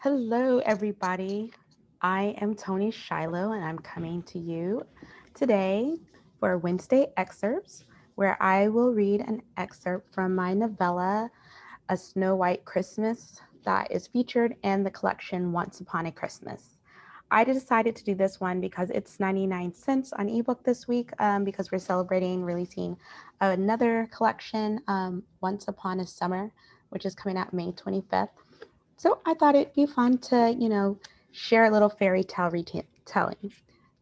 Hello, everybody. I am Toni Shiloh, and I'm coming to you today for Wednesday excerpts, where I will read an excerpt from my novella, A Snow White Christmas, that is featured in the collection Once Upon a Christmas. I decided to do this one because it's 99 cents on ebook this week because we're celebrating releasing another collection, Once Upon a Summer, which is coming out May 25th. So I thought it'd be fun to, share a little fairy tale retelling.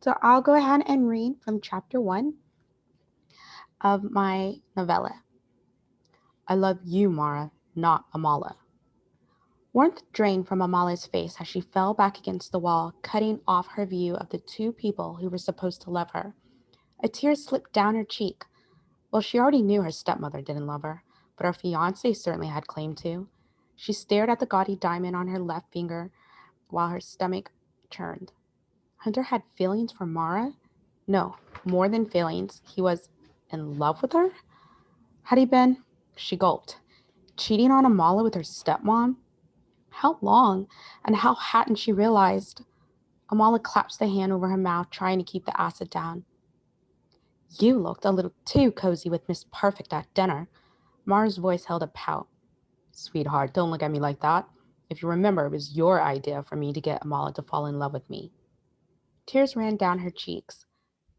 So I'll go ahead and read from chapter 1 of my novella. I love you, Mara, not Amala. Warmth drained from Amala's face as she fell back against the wall, cutting off her view of the two people who were supposed to love her. A tear slipped down her cheek. Well, she already knew her stepmother didn't love her, but her fiancé certainly had claim to. She stared at the gaudy diamond on her left finger while her stomach churned. Hunter had feelings for Mara? No, more than feelings. He was in love with her? Had he been? She gulped. Cheating on Amala with her stepmom? How long? And how hadn't she realized? Amala clasped the hand over her mouth, trying to keep the acid down. You looked a little too cozy with Miss Perfect at dinner. Mara's voice held a pout. Sweetheart, don't look at me like that. If you remember, it was your idea for me to get Amala to fall in love with me. Tears ran down her cheeks.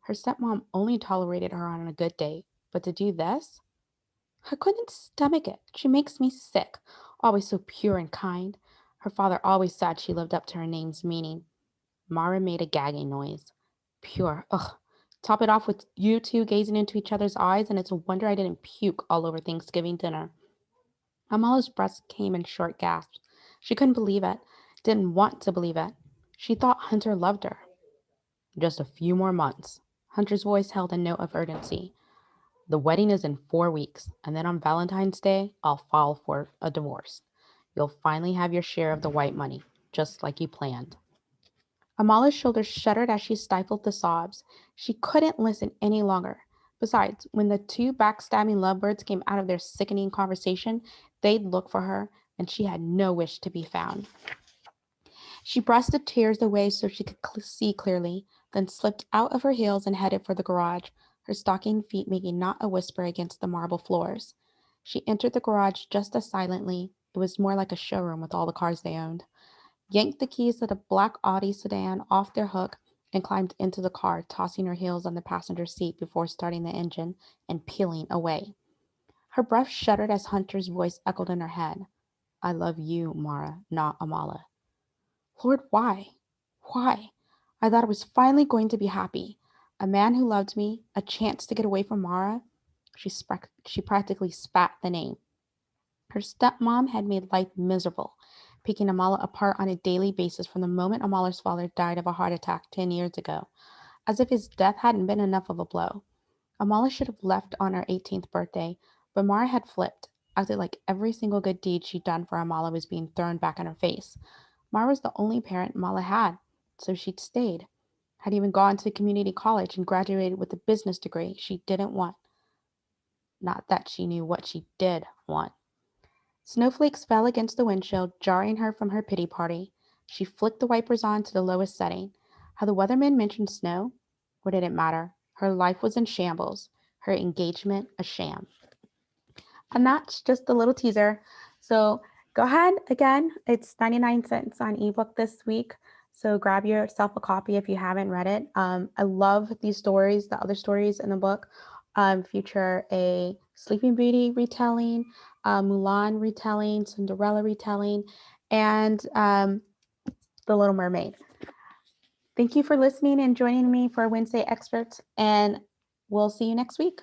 Her stepmom only tolerated her on a good day, but to do this? I couldn't stomach it. She makes me sick. Always so pure and kind. Her father always said she lived up to her name's meaning. Mara made a gagging noise. Pure. Ugh. Top it off with you two gazing into each other's eyes, and it's a wonder I didn't puke all over Thanksgiving dinner. Amala's breath came in short gasps. She couldn't believe it. Didn't want to believe it. She thought Hunter loved her. Just a few more months. Hunter's voice held a note of urgency. The wedding is in 4 weeks, and then on Valentine's Day, I'll file for a divorce. You'll finally have your share of the white money, just like you planned. Amala's shoulders shuddered as she stifled the sobs. She couldn't listen any longer. Besides, when the two backstabbing lovebirds came out of their sickening conversation, they'd look for her, and she had no wish to be found. She brushed the tears away so she could see clearly, then slipped out of her heels and headed for the garage, her stockinged feet making not a whisper against the marble floors. She entered the garage just as silently. It was more like a showroom with all the cars they owned. Yanked the keys to the black Audi sedan off their hook and climbed into the car, tossing her heels on the passenger seat before starting the engine and peeling away. Her breath shuddered as Hunter's voice echoed in her head. I love you, Mara, not Amala. Lord, why? Why? I thought I was finally going to be happy. A man who loved me, a chance to get away from Mara. She practically spat the name. Her stepmom had made life miserable, picking Amala apart on a daily basis from the moment Amala's father died of a heart attack 10 years ago, as if his death hadn't been enough of a blow. Amala should have left on her 18th birthday, but Mara had flipped, acted like every single good deed she'd done for Amala was being thrown back in her face. Mara was the only parent Mala had, so she'd stayed. Had even gone to community college and graduated with a business degree she didn't want. Not that she knew what she did want. Snowflakes fell against the windshield, jarring her from her pity party. She flicked the wipers on to the lowest setting. Had the weatherman mentioned snow? What did it matter? Her life was in shambles. Her engagement a sham. And that's just a little teaser. So go ahead. Again, it's 99 cents on ebook this week. So grab yourself a copy if you haven't read it. I love these stories. The other stories in the book feature a Sleeping Beauty retelling, Mulan retelling, Cinderella retelling, and The Little Mermaid. Thank you for listening and joining me for Wednesday Excerpts, and we'll see you next week.